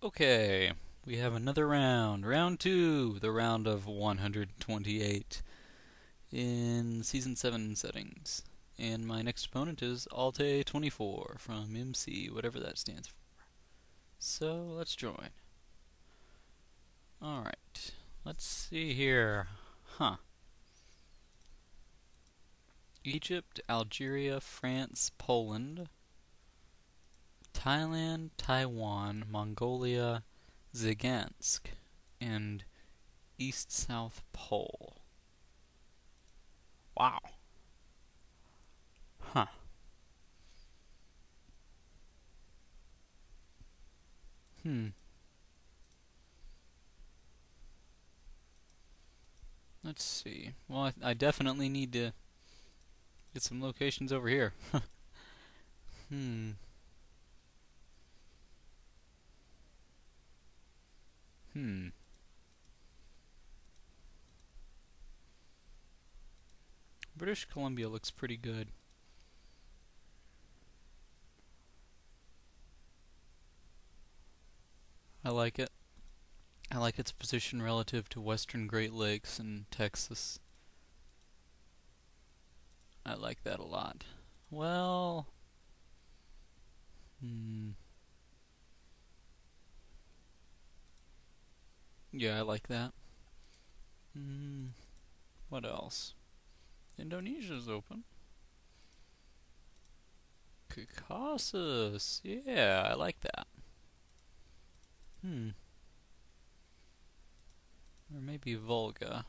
Okay, we have another round. Round 2, the round of 128 in Season 7 settings. And my next opponent is Altay24 from MC, whatever that stands for. So, let's join. Alright, let's see here. Egypt, Algeria, France, Poland, Thailand, Taiwan, Mongolia, Zagantsk, and East-South Pole. Wow. Huh. Let's see. Well, I definitely need to get some locations over here. Hmm. Hmm. British Columbia looks pretty good. I like it. I like its position relative to Western Great Lakes and Texas. I like that a lot. Well, yeah, I like that. What else? Indonesia's open. Caucasus. Yeah, I like that. Or maybe Volga.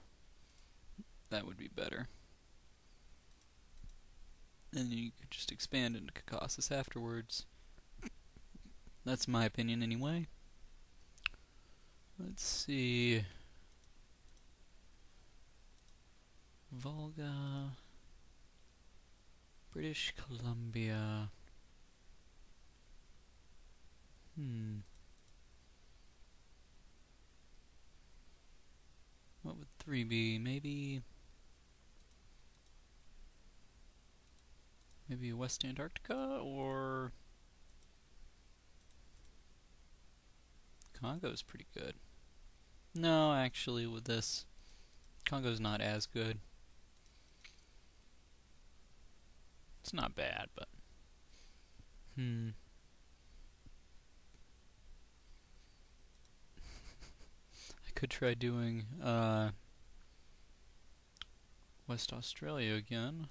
That would be better. And you could just expand into Caucasus afterwards. That's my opinion anyway. Let's see. Volga. British Columbia. What would 3 be? Maybe West Antarctica or Congo's pretty good. No, actually with this, Congo's not as good. It's not bad, but I could try doing West Australia again.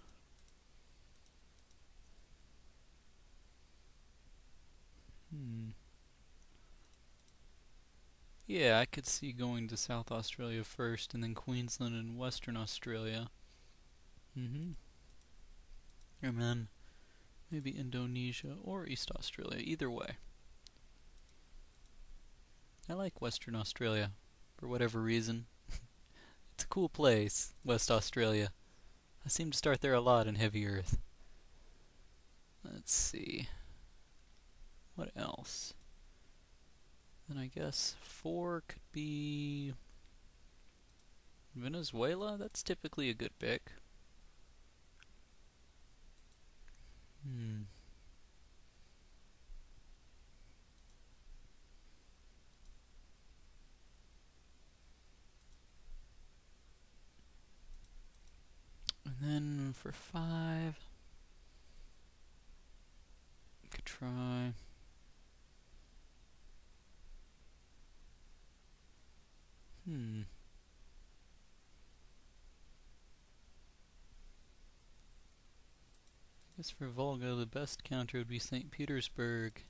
Yeah, I could see going to South Australia first, and then Queensland and Western Australia. And then maybe Indonesia or East Australia, either way. I like Western Australia, for whatever reason. It's a cool place, West Australia. I seem to start there a lot in Heavy Earth. Let's see. What else? Then I guess 4 could be Venezuela. That's typically a good pick. And then for 5, could try I guess for Volga the best counter would be St. Petersburg.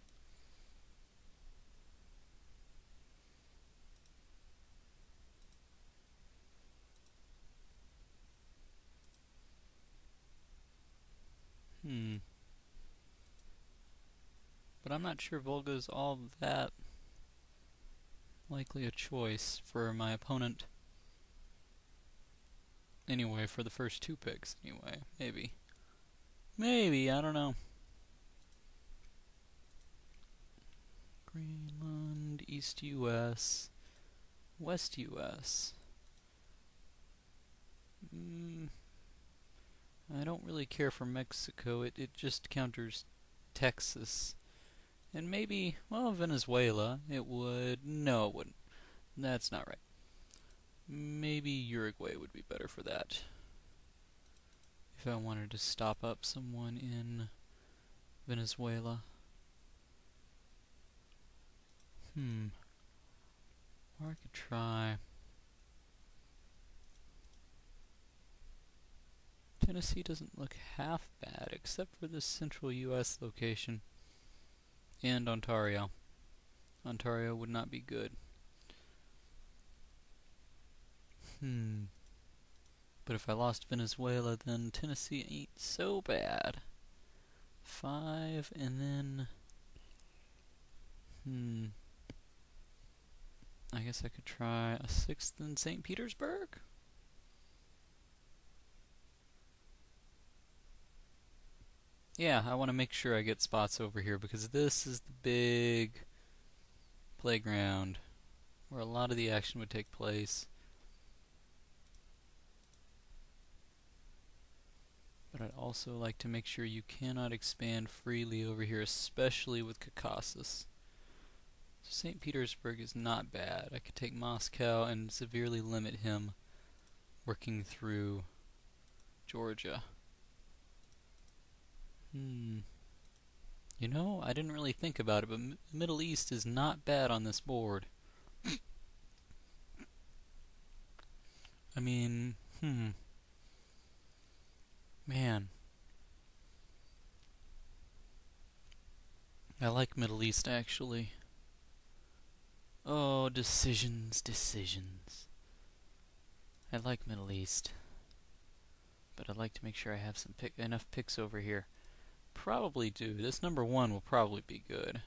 But I'm not sure Volga's all that likely a choice for my opponent. Anyway, for the first 2 picks, anyway. Maybe. Maybe, I don't know. Greenland, East US, West US. I don't really care for Mexico. It just counters Texas And maybe, well, Venezuela, it would... No, it wouldn't. That's not right. Maybe Uruguay would be better for that. If I wanted to stop up someone in Venezuela. Or I could try... Tennessee doesn't look half bad, except for this central U.S. location. And Ontario. Ontario would not be good. But if I lost Venezuela, then Tennessee ain't so bad. 5, and then... I guess I could try a 6th in St. Petersburg? Yeah, I want to make sure I get spots over here, because this is the big playground where a lot of the action would take place. But I'd also like to make sure you cannot expand freely over here, especially with Caucasus. So St. Petersburg is not bad. I could take Moscow and severely limit him working through Georgia. You know, I didn't really think about it, but the Middle East is not bad on this board. I mean, man. I like Middle East, actually. Oh, decisions. I like Middle East. But I'd like to make sure I have some enough picks over here. Probably do. This number 1 will probably be good.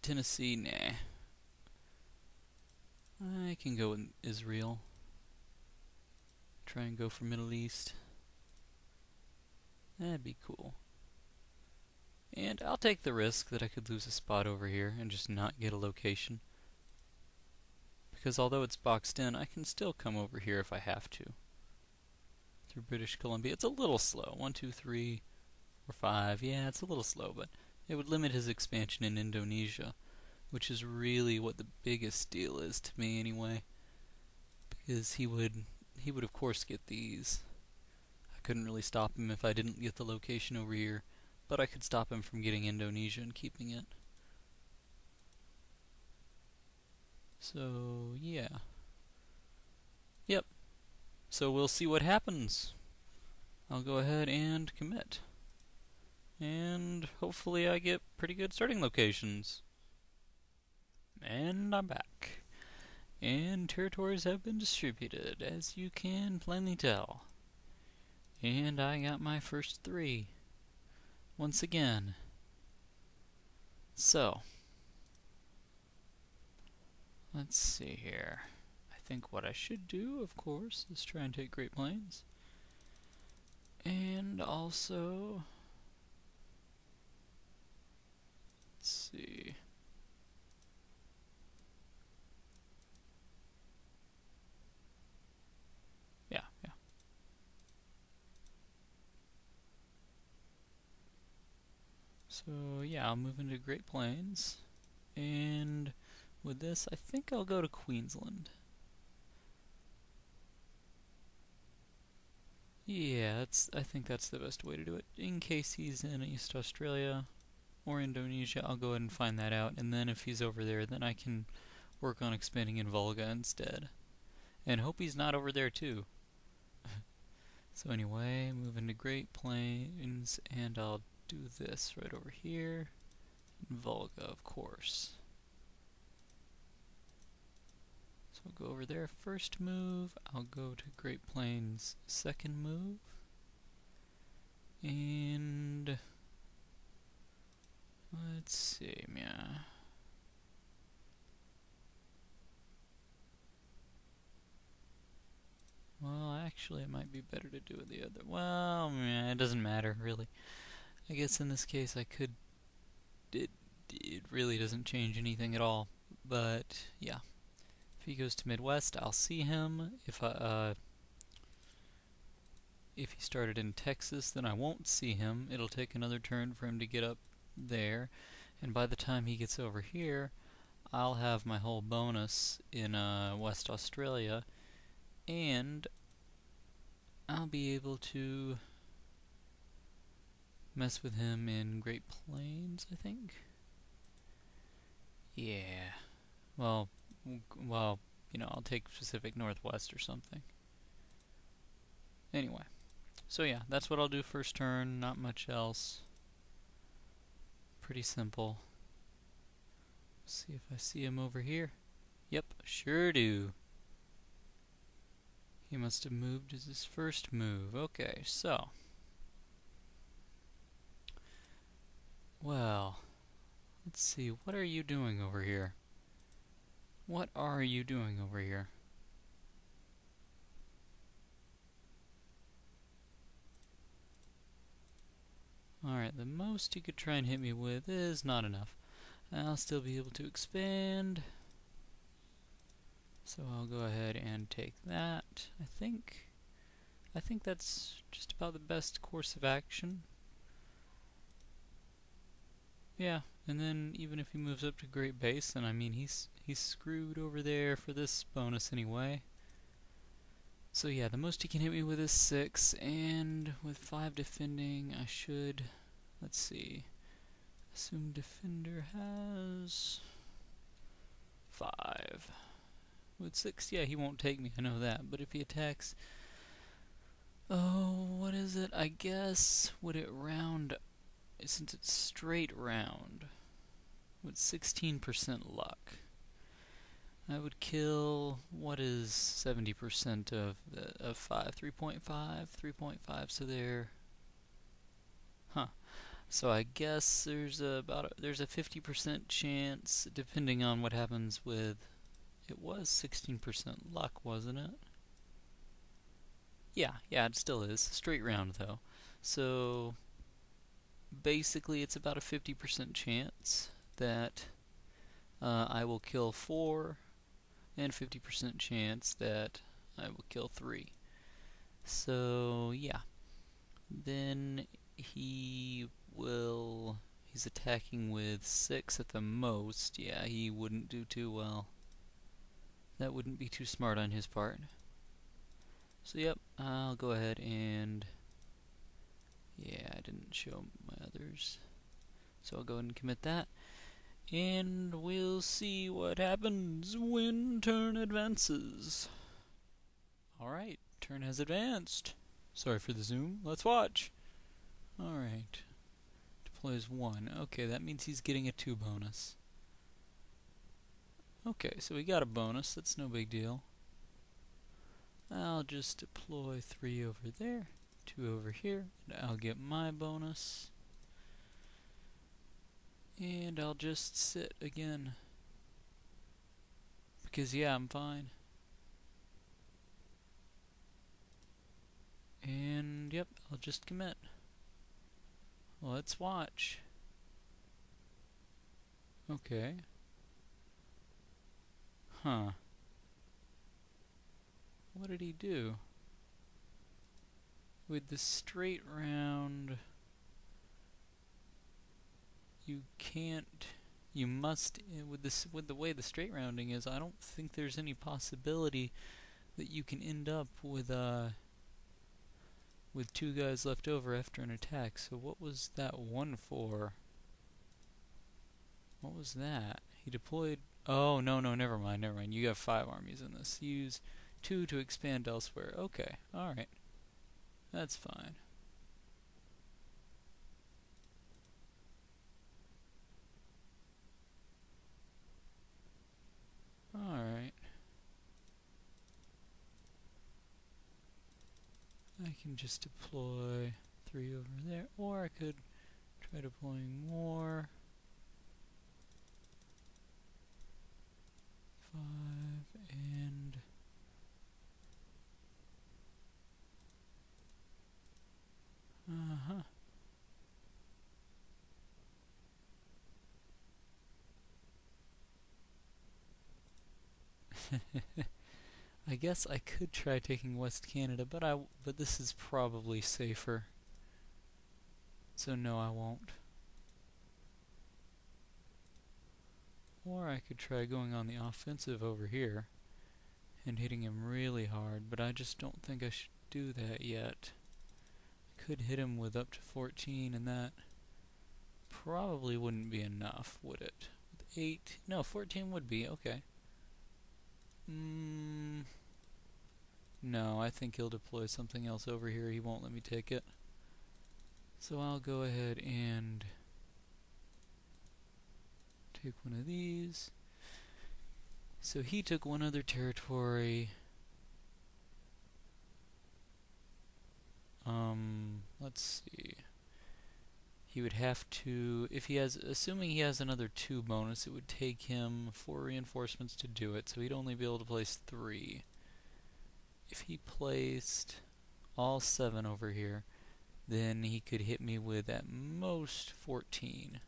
Tennessee, nah. I can go with Israel. Try and go for Middle East. That'd be cool. And I'll take the risk that I could lose a spot over here and just not get a location. Because although it's boxed in, I can still come over here if I have to. Through British Columbia. It's a little slow. 1, 2, 3, 4, 5. Yeah, it's a little slow, but it would limit his expansion in Indonesia, which is really what the biggest deal is to me anyway. Because he would of course get these. I couldn't really stop him if I didn't get the location over here, but I could stop him from getting Indonesia and keeping it. So, yeah. Yep. So we'll see what happens. I'll go ahead and commit. And hopefully I get pretty good starting locations. And I'm back. And territories have been distributed, as you can plainly tell. And I got my first 3. Once again. So, let's see here. I think what I should do, of course, is try and take Great Plains. And also... Let's see... Yeah. So, yeah, I'll move into Great Plains. And with this, I think I'll go to Queensland. Yeah, I think that's the best way to do it. In case he's in East Australia or Indonesia, I'll go ahead and find that out. And then if he's over there, then I can work on expanding in Volga instead. And hope he's not over there too. So anyway, move into Great Plains, and I'll do this right over here. And Volga, of course. So I'll go over there first move. I'll go to Great Plains second move. And let's see, yeah. Well, actually, it might be better to do it the other. Well, it doesn't matter, really. I guess in this case, I could. It really doesn't change anything at all. But yeah, if he goes to Midwest, I'll see him. If if he started in Texas, then I won't see him. It'll take another turn for him to get up there, and by the time he gets over here, I'll have my whole bonus in West Australia, and I'll be able to mess with him in Great Plains, I think. Yeah. Well, you know, I'll take Pacific Northwest or something. Anyway. So yeah, that's what I'll do first turn, not much else. Pretty simple. See if I see him over here. Yep, sure do. He must have moved as his first move. Okay, so. Well, let's see, what are you doing over here? What are you doing over here? Alright, the most you could try and hit me with is not enough. I'll still be able to expand. So I'll go ahead and take that, I think. I think that's just about the best course of action. Yeah, and then even if he moves up to Great Basin, I mean, he's screwed over there for this bonus anyway. So yeah, the most he can hit me with is 6, and with 5 defending, I should, let's see, assume defender has 5. With 6, yeah, he won't take me, I know that, but if he attacks, oh, what is it, I guess, would it round, since it's straight round, with 16% luck, I would kill, what is 70% of 5? 3.5? 3.5, so there. Huh. So I guess there's a 50% chance, depending on what happens with, it was 16% luck, wasn't it? Yeah, it still is. Straight round, though. So basically it's about a 50% chance that I will kill 4, and 50% chance that I will kill 3. So yeah, then he's attacking with 6 at the most. Yeah, he wouldn't do too well. That wouldn't be too smart on his part. So yep, I'll go ahead and, yeah, I didn't show my others, so I'll go ahead and commit that. And we'll see what happens when turn advances. Alright, turn has advanced. Sorry for the zoom, let's watch. Alright, deploys 1. Okay, that means he's getting a 2 bonus. Okay, so we got a bonus, that's no big deal. I'll just deploy 3 over there, 2 over here, and I'll get my bonus. And I'll just sit again. Because yeah, I'm fine. And yep, I'll just commit. Let's watch. Okay. Huh. What did he do? With the straight round, you can't, you must, with the way the straight rounding is, I don't think there's any possibility that you can end up with 2 guys left over after an attack. So what was that 1 for? What was that? He deployed, oh, no, never mind. You have 5 armies in this. Use 2 to expand elsewhere. Okay, alright. That's fine. Alright. I can just deploy 3 over there, or I could try deploying more. 5 and... I guess I could try taking West Canada, but this is probably safer. So no, I won't. Or I could try going on the offensive over here and hitting him really hard, but I just don't think I should do that yet. I could hit him with up to 14, and that probably wouldn't be enough, would it? With 8? No, 14 would be, okay. No, I think he'll deploy something else over here. He won't let me take it. So I'll go ahead and take one of these. So he took one other territory. Let's see. He would have to, if he has, assuming he has another 2 bonus, it would take him 4 reinforcements to do it, so he'd only be able to place 3. If he placed all 7 over here, then he could hit me with at most 14.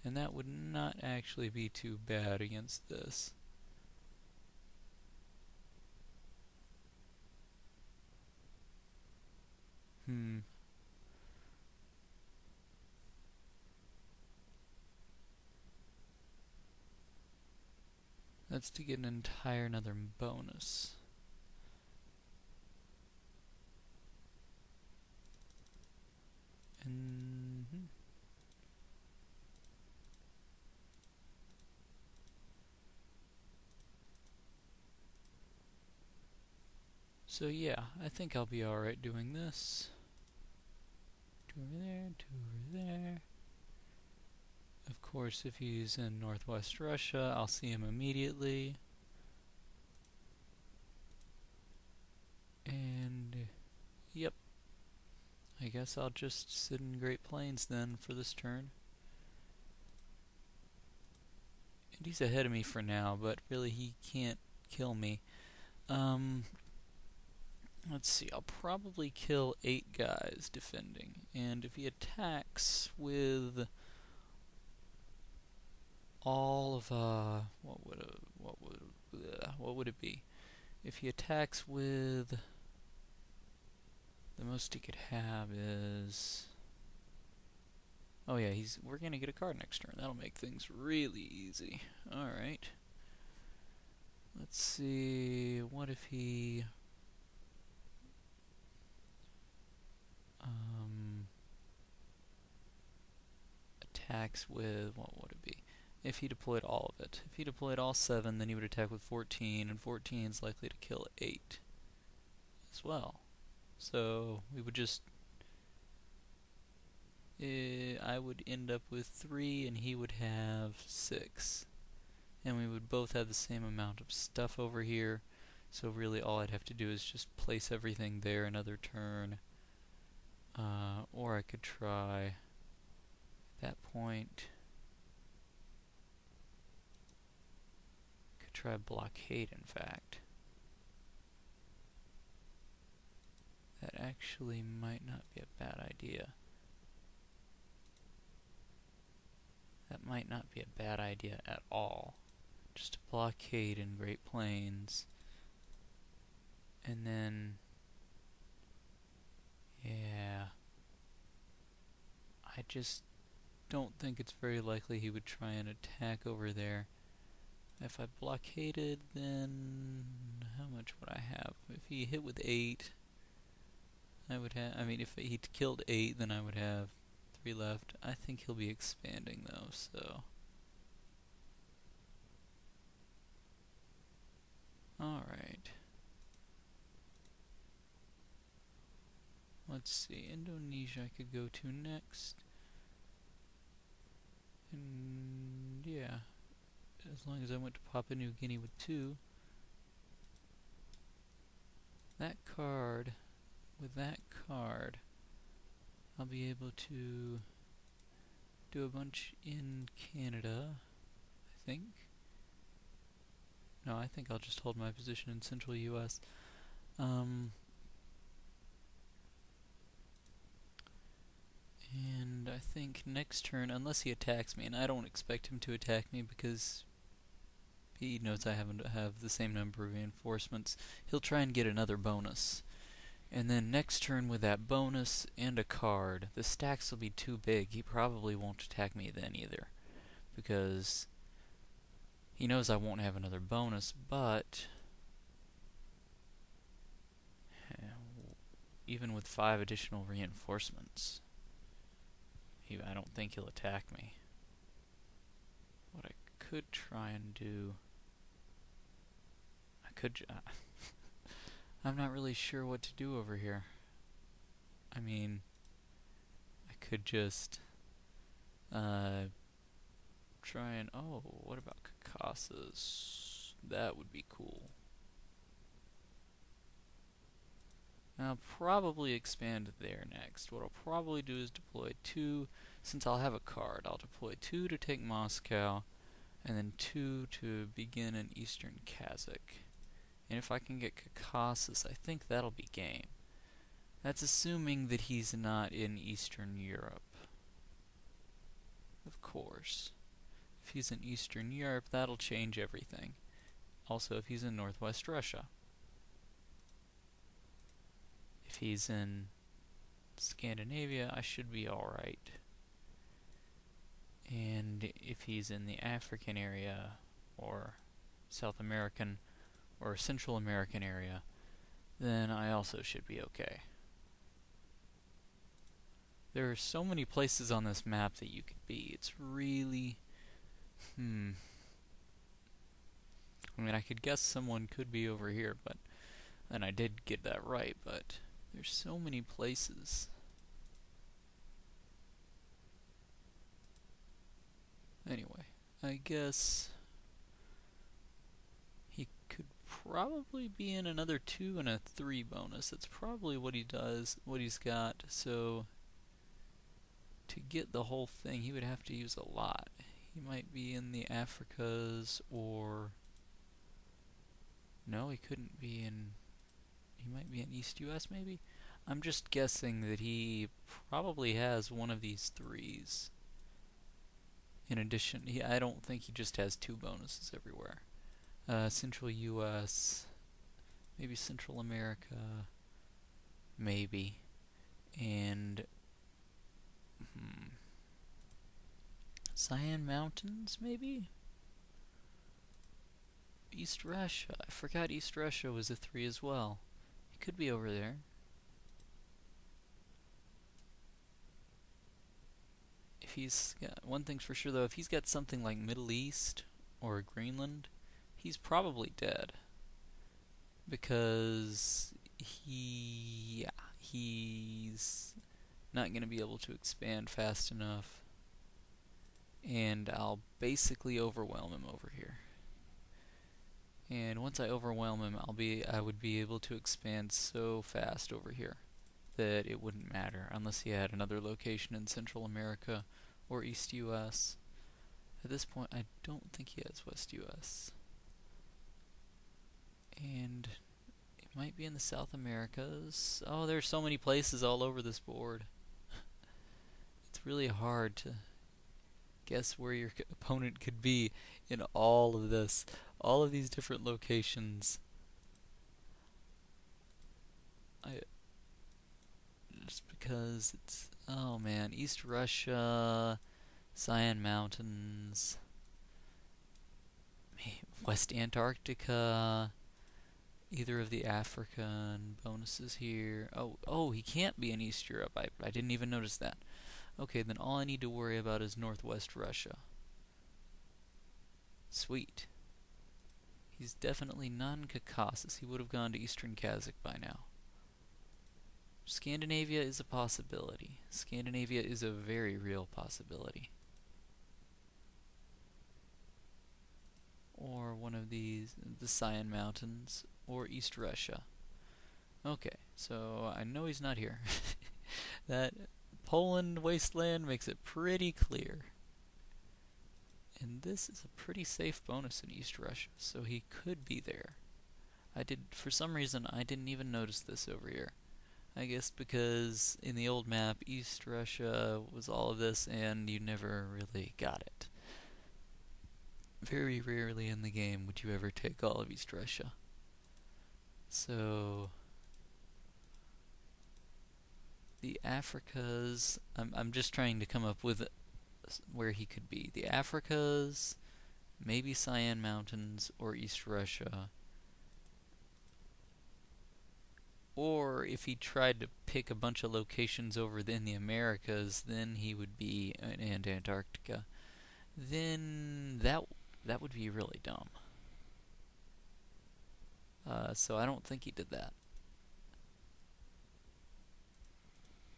And that would not actually be too bad against this. That's to get an entire another bonus. So yeah, I think I'll be alright doing this. 2 over there, 2 over there. Of course, if he's in northwest Russia, I'll see him immediately. And yep, I guess I'll just sit in Great Plains then for this turn. And he's ahead of me for now, but really he can't kill me. Let's see, I'll probably kill 8 guys defending, and if he attacks with all of what would it be? If he attacks with, the most he could have is, oh yeah, we're gonna get a card next turn. That'll make things really easy. All right. Let's see. What if he attacks with, what would it be? If he deployed all of it. If he deployed all 7, then he would attack with 14, and 14 is likely to kill 8 as well. So we would just, I would end up with 3 and he would have 6. And we would both have the same amount of stuff over here. So really all I'd have to do is just place everything there another turn. Or I could try, at that point, try blockade, in fact. That actually might not be a bad idea. That might not be a bad idea at all. Just a blockade in Great Plains. And then, yeah, I just don't think it's very likely he would try and attack over there. If I blockaded, then how much would I have? If he hit with 8, I would have, I mean, if he killed 8, then I would have 3 left. I think he'll be expanding though, so. Alright. Let's see, Indonesia I could go to next. And yeah, as long as I went to Papua New Guinea with 2. That card, with that card, I'll be able to do a bunch in Canada, I think. No, I think I'll just hold my position in central US. And I think next turn, unless he attacks me, and I don't expect him to attack me because He knows I have the same number of reinforcements. He'll try and get another bonus. And then next turn with that bonus and a card, the stacks will be too big. He probably won't attack me then either, because he knows I won't have another bonus, but even with 5 additional reinforcements, I don't think he'll attack me. What I could try and do... I'm not really sure what to do over here. I mean, I could just try and... Oh, what about Kakasa's? That would be cool. I'll probably expand there next. What I'll probably do is deploy 2, since I'll have a card. I'll deploy 2 to take Moscow, and then 2 to begin in Eastern Kazakh. And if I can get Caucasus, I think that'll be game. That's assuming that he's not in Eastern Europe. Of course. If he's in Eastern Europe, that'll change everything. Also, if he's in Northwest Russia. If he's in Scandinavia, I should be alright. And if he's in the African area, or South American, or Central American area, then I also should be okay. There are so many places on this map that you could be. It's really... I mean, I could guess someone could be over here, but... And I did get that right, but... There's so many places. Anyway, I guess... He could probably be in another 2 and a 3 bonus. That's probably what he does, what he's got. So to get the whole thing, he would have to use a lot. He might be in the Africas, or no, he couldn't be in... He might be in East US, maybe? I'm just guessing that he probably has one of these 3s. In addition, I don't think he just has 2 bonuses everywhere. Central US, maybe Central America, maybe, and Cyan Mountains, maybe? East Russia. I forgot East Russia was a 3 as well. He could be over there. If he's got, one thing's for sure though, if he's got something like Middle East or Greenland, he's probably dead. Because he's not going to be able to expand fast enough. And I'll basically overwhelm him over here. And once I overwhelm him, I would be able to expand so fast over here that it wouldn't matter unless he had another location in Central America or East US. At this point, I don't think he has West US. And it might be in the South Americas. Oh, there's so many places all over this board. It's really hard to guess where your opponent could be in all of this. All of these different locations. Just because it's... Oh man, East Russia, Cyan Mountains, West Antarctica, either of the African bonuses here. Oh, he can't be in East Europe. I didn't even notice that. Okay, then all I need to worry about is Northwest Russia. Sweet. He's definitely non-Caucasus. He would have gone to Eastern Kazakh by now. Scandinavia is a possibility. Scandinavia is a very real possibility. Or one of these, the Cyan Mountains, or East Russia. Okay, so I know he's not here. That Poland wasteland makes it pretty clear. And this is a pretty safe bonus in East Russia, so he could be there. For some reason, I didn't even notice this over here. I guess because in the old map, East Russia was all of this, and you never really got it. very rarely in the game would you ever take all of East Russia. So the Africas, I'm just trying to come up with where he could be. The Africas, maybe Cyan Mountains or East Russia. Or if he tried to pick a bunch of locations over in the Americas, then he would be in Antarctica. Then that would be really dumb. So I don't think he did that.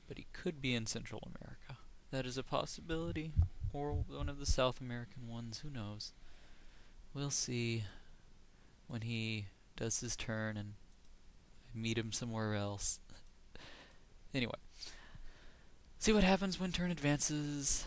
But he could be in Central America. That is a possibility. Or one of the South American ones, who knows. We'll see when he does his turn and I meet him somewhere else. Anyway. See what happens when turn advances.